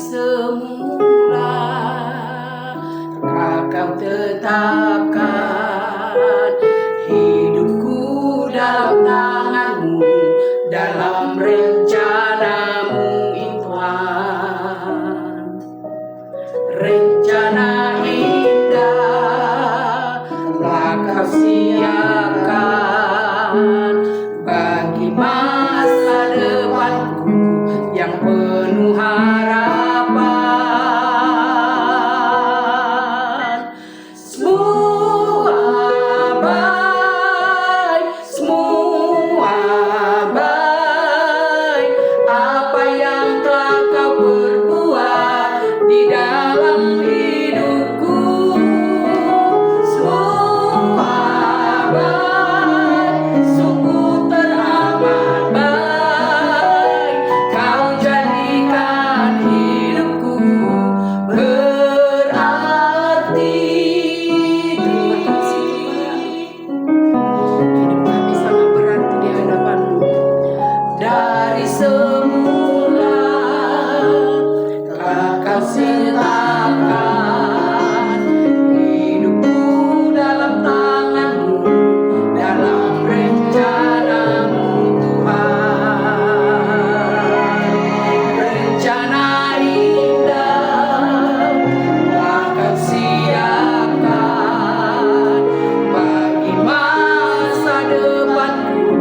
semula. Kau tetapkan hidupku dalam tangan-Mu, dalam rencana-Mu, Tuhan. Rencana indah telah Kau siapkan bagi masa depanku yang penuh harapan. Semua baik apa yang telah Kau perbuat di dalam hidupku. Semua baik, sungguh teramat baik. Kau jadikan hidupku berarti. Terima kasih Tuhan. Hidup kami sangat berarti di hadapan-Mu. Dari semula telah Kau serahkan hidupku dalam tangan-Mu, dalam rencana-Mu, Tuhan. Rencana indah telah Kau siapkan bagi masa depanku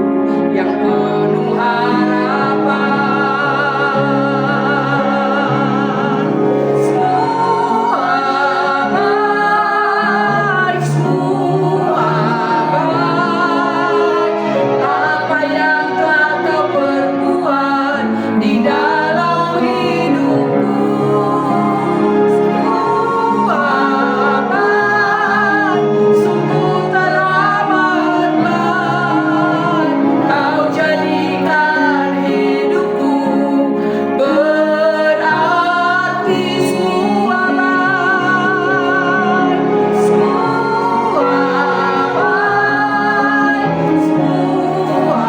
yang penuh harapan. Semua baik apa yang telah Kau perbuat di dalam hidupku. Semua baik, sungguh teramat baik. Kau jadikan hidupku berarti. Semua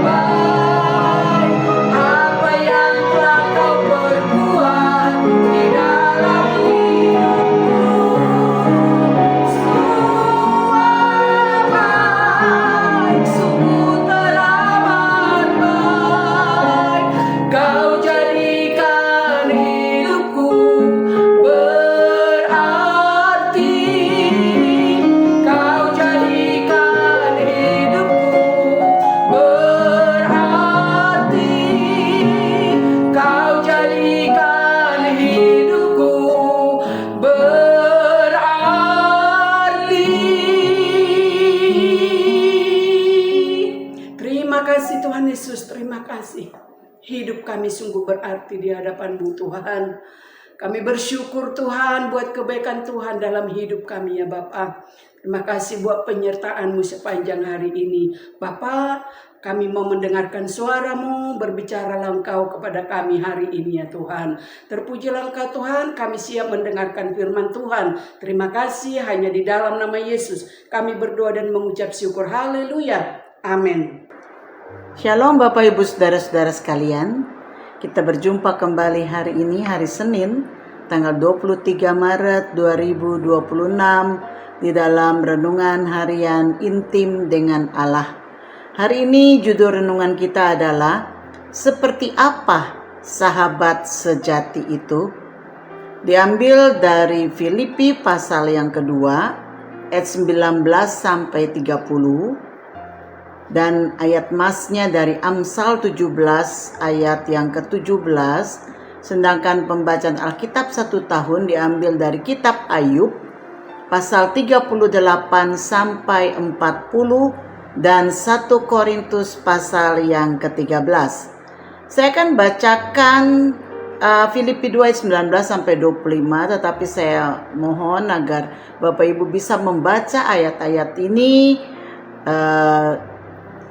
baik, apa yang telah Kau perbuat di dalam hidupku. Semua baik, sungguh teramat baik. Kau jadikan hidupku berarti. Kau jadikan hidupku berarti. Kau jadikan hidupku berarti. Terima kasih Tuhan Yesus, terima kasih. Hidup kami sungguh berarti di hadapan-Mu, Tuhan. Kami bersyukur Tuhan buat kebaikan Tuhan dalam hidup kami ya Bapa. Terima kasih buat penyertaan-Mu sepanjang hari ini. Bapa, kami mau mendengarkan suara-Mu, berbicaralah Engkau kepada kami hari ini ya Tuhan. Terpujilah Engkau Tuhan, kami siap mendengarkan firman Tuhan. Terima kasih, hanya di dalam nama Yesus kami berdoa dan mengucap syukur. Haleluya, amin. Shalom Bapak Ibu Saudara-saudara sekalian. Kita berjumpa kembali hari ini, hari Senin, tanggal 23 Maret 2026 di dalam renungan harian intim dengan Allah. Hari ini judul renungan kita adalah seperti apa sahabat sejati itu. Diambil dari Filipi pasal yang kedua, ayat 19 sampai 30. Dan ayat masnya dari Amsal 17 ayat yang ke-17. Sedangkan pembacaan Alkitab 1 tahun diambil dari kitab Ayub pasal 38 sampai 40 dan 1 Korintus pasal yang ke-13. Saya akan bacakan Filipi 2 ayat 19 sampai 25, tetapi saya mohon agar Bapak Ibu bisa membaca ayat-ayat ini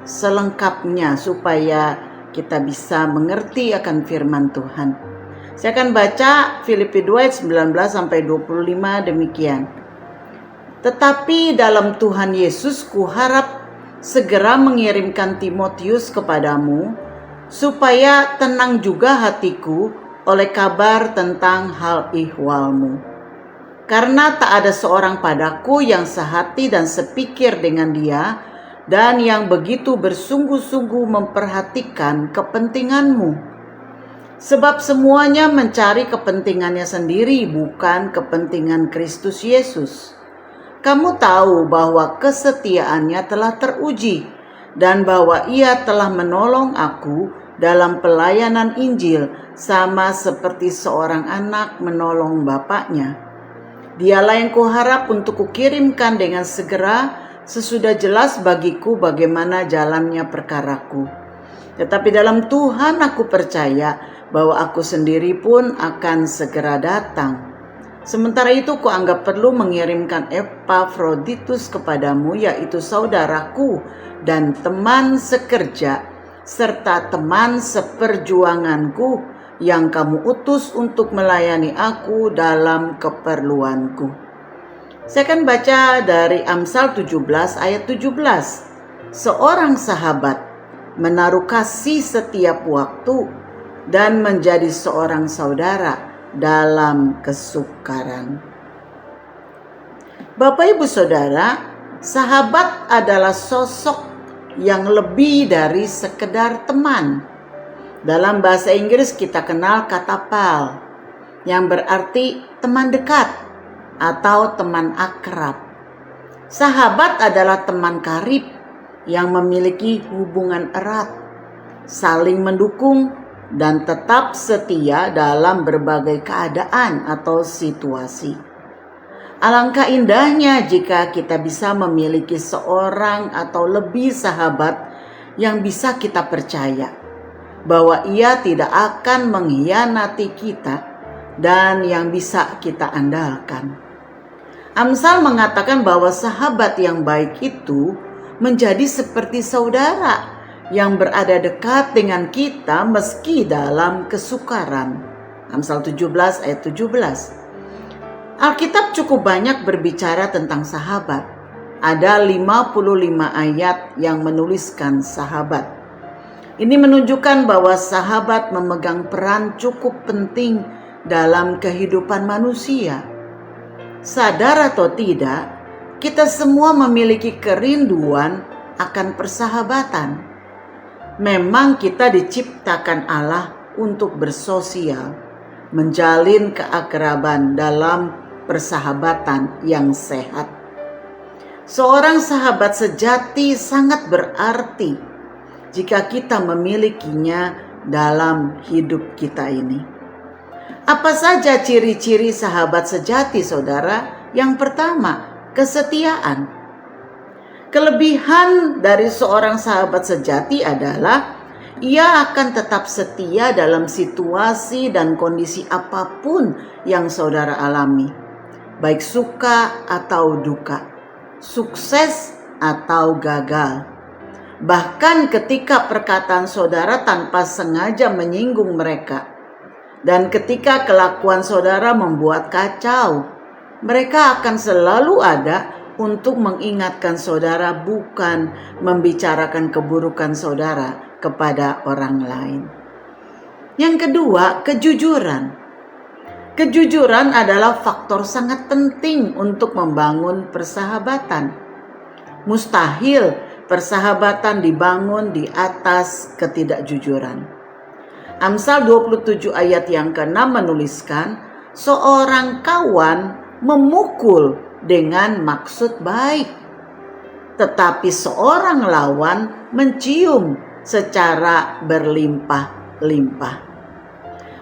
selengkapnya supaya kita bisa mengerti akan firman Tuhan. Saya akan baca Filipi 2 ayat 19 sampai 25 demikian. Tetapi dalam Tuhan Yesus kuharap segera mengirimkan Timotius kepadamu, supaya tenang juga hatiku oleh kabar tentang hal ihwalmu. Karena tak ada seorang padaku yang sehati dan sepikir dengan dia, dan yang begitu bersungguh-sungguh memperhatikan kepentinganmu. Sebab semuanya mencari kepentingannya sendiri, bukan kepentingan Kristus Yesus. Kamu tahu bahwa kesetiaannya telah teruji, dan bahwa ia telah menolong aku dalam pelayanan Injil, sama seperti seorang anak menolong bapaknya. Dialah yang kuharap untuk kukirimkan dengan segera, sesudah jelas bagiku bagaimana jalannya perkaraku. Tetapi dalam Tuhan aku percaya bahwa aku sendiri pun akan segera datang. Sementara itu kuanggap perlu mengirimkan Epafroditus kepadamu, yaitu saudaraku dan teman sekerja, serta teman seperjuanganku, yang kamu utus untuk melayani aku dalam keperluanku. Saya akan baca dari Amsal 17 ayat 17. Seorang sahabat menaruh kasih setiap waktu dan menjadi seorang saudara dalam kesukaran. Bapak Ibu Saudara, sahabat adalah sosok yang lebih dari sekedar teman. Dalam bahasa Inggris kita kenal kata pal, yang berarti teman dekat atau teman akrab. Sahabat adalah teman karib yang memiliki hubungan erat, saling mendukung, dan tetap setia dalam berbagai keadaan atau situasi. Alangkah indahnya jika kita bisa memiliki seorang atau lebih sahabat yang bisa kita percaya bahwa ia tidak akan mengkhianati kita dan yang bisa kita andalkan. Amsal mengatakan bahwa sahabat yang baik itu menjadi seperti saudara yang berada dekat dengan kita meski dalam kesukaran. Amsal 17 ayat 17. Alkitab cukup banyak berbicara tentang sahabat. Ada 55 ayat yang menuliskan sahabat. Ini menunjukkan bahwa sahabat memegang peran cukup penting dalam kehidupan manusia. Sadar atau tidak, kita semua memiliki kerinduan akan persahabatan. Memang kita diciptakan Allah untuk bersosial, menjalin keakraban dalam persahabatan yang sehat. Seorang sahabat sejati sangat berarti jika kita memilikinya dalam hidup kita ini. Apa saja ciri-ciri sahabat sejati, saudara? Yang pertama, kesetiaan. Kelebihan dari seorang sahabat sejati adalah ia akan tetap setia dalam situasi dan kondisi apapun yang saudara alami, baik suka atau duka, sukses atau gagal. Bahkan ketika perkataan saudara tanpa sengaja menyinggung mereka, dan ketika kelakuan saudara membuat kacau, mereka akan selalu ada untuk mengingatkan saudara, bukan membicarakan keburukan saudara kepada orang lain. Yang kedua, kejujuran. Kejujuran adalah faktor sangat penting untuk membangun persahabatan. Mustahil persahabatan dibangun di atas ketidakjujuran. Amsal 27 ayat yang ke-6 menuliskan, seorang kawan memukul dengan maksud baik, tetapi seorang lawan mencium secara berlimpah-limpah.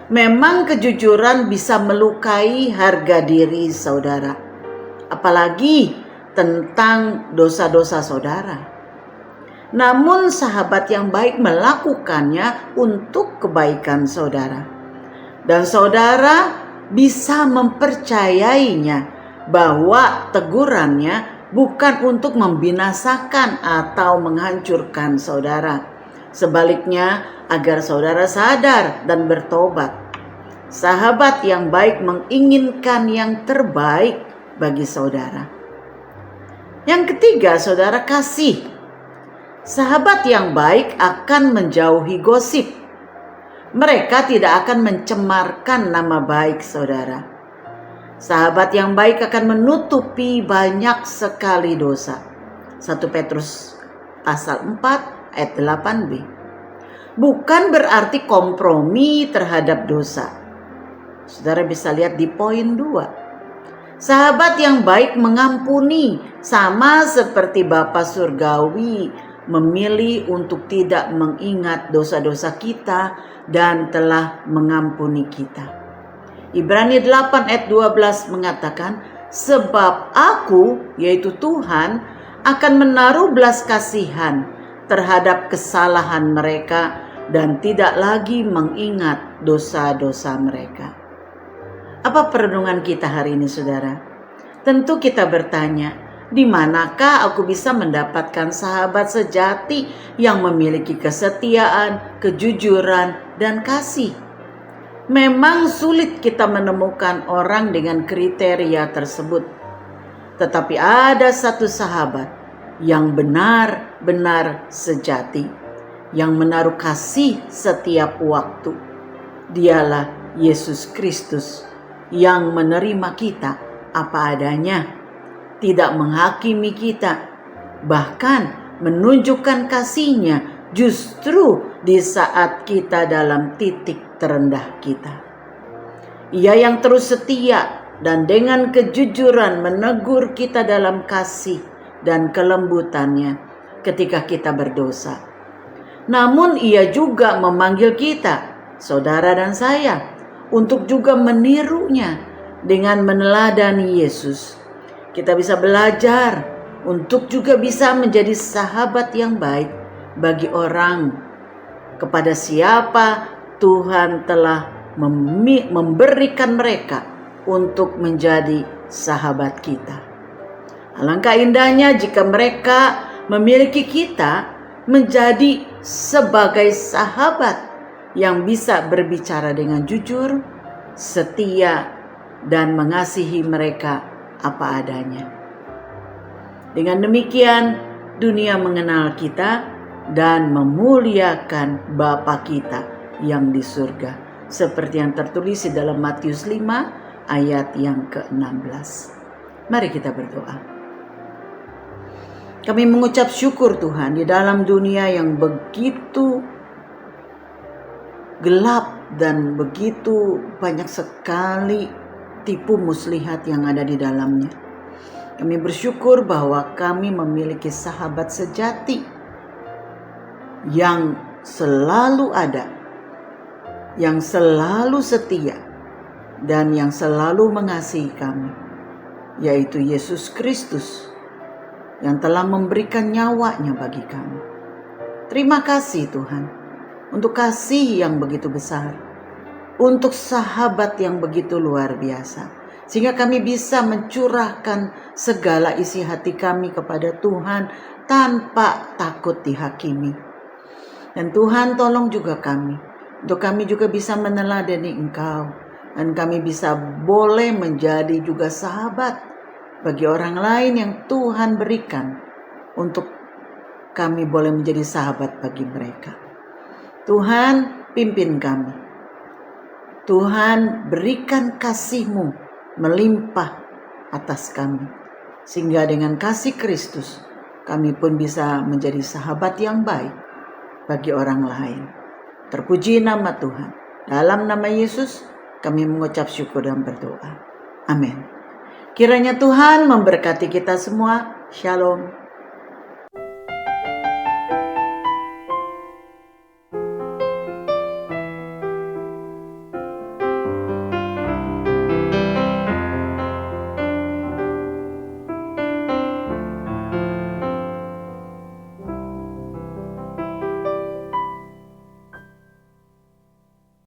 Memang kejujuran bisa melukai harga diri saudara, apalagi tentang dosa-dosa saudara. Namun sahabat yang baik melakukannya untuk kebaikan saudara. Dan saudara bisa mempercayainya bahwa tegurannya bukan untuk membinasakan atau menghancurkan saudara. Sebaliknya, agar saudara sadar dan bertobat. Sahabat yang baik menginginkan yang terbaik bagi saudara. Yang ketiga, saudara, kasih. Sahabat yang baik akan menjauhi gosip. mereka tidak akan mencemarkan nama baik saudara. Sahabat yang baik akan menutupi banyak sekali dosa. 1 Petrus pasal 4 ayat 8b. Bukan berarti kompromi terhadap dosa. Saudara bisa lihat di poin 2. Sahabat yang baik mengampuni, sama seperti Bapa Surgawi memilih untuk tidak mengingat dosa-dosa kita dan telah mengampuni kita. Ibrani 8 ayat 12 mengatakan, sebab aku, yaitu Tuhan, akan menaruh belas kasihan terhadap kesalahan mereka dan tidak lagi mengingat dosa-dosa mereka. Apa perenungan kita hari ini saudara? Tentu kita bertanya, di manakah aku bisa mendapatkan sahabat sejati yang memiliki kesetiaan, kejujuran, dan kasih? Memang sulit kita menemukan orang dengan kriteria tersebut. Tetapi ada satu sahabat yang benar-benar sejati, yang menaruh kasih setiap waktu. Dialah Yesus Kristus yang menerima kita apa adanya, tidak menghakimi kita, bahkan menunjukkan kasih-Nya justru di saat kita dalam titik terendah kita. Ia yang terus setia dan dengan kejujuran menegur kita dalam kasih dan kelembutannya ketika kita berdosa. Namun ia juga memanggil kita, saudara dan saya, untuk juga menirunya dengan meneladani Yesus. Kita bisa belajar untuk juga bisa menjadi sahabat yang baik bagi orang kepada siapa Tuhan telah memberikan mereka untuk menjadi sahabat kita. Alangkah indahnya jika mereka memiliki kita menjadi sebagai sahabat yang bisa berbicara dengan jujur, setia, dan mengasihi mereka apa adanya. Dengan demikian, dunia mengenal kita dan memuliakan Bapa kita yang di surga, seperti yang tertulis di dalam Matius 5 ayat yang ke-16. Mari kita berdoa. Kami mengucap syukur Tuhan di dalam dunia yang begitu gelap dan begitu banyak sekali tipu muslihat yang ada di dalamnya. Kami bersyukur bahwa kami memiliki sahabat sejati yang selalu ada, yang selalu setia, dan yang selalu mengasihi kami, yaitu Yesus Kristus yang telah memberikan nyawanya bagi kami. Terima kasih Tuhan untuk kasih yang begitu besar, untuk sahabat yang begitu luar biasa, sehingga kami bisa mencurahkan segala isi hati kami kepada Tuhan tanpa takut dihakimi. Dan Tuhan tolong juga kami, untuk kami juga bisa meneladani Engkau, dan kami bisa boleh menjadi juga sahabat bagi orang lain yang Tuhan berikan, untuk kami boleh menjadi sahabat bagi mereka. Tuhan pimpin kami, Tuhan berikan kasih-Mu melimpah atas kami, sehingga dengan kasih Kristus kami pun bisa menjadi sahabat yang baik bagi orang lain. Terpuji nama Tuhan. Dalam nama Yesus kami mengucap syukur dan berdoa. Amin. Kiranya Tuhan memberkati kita semua. Shalom.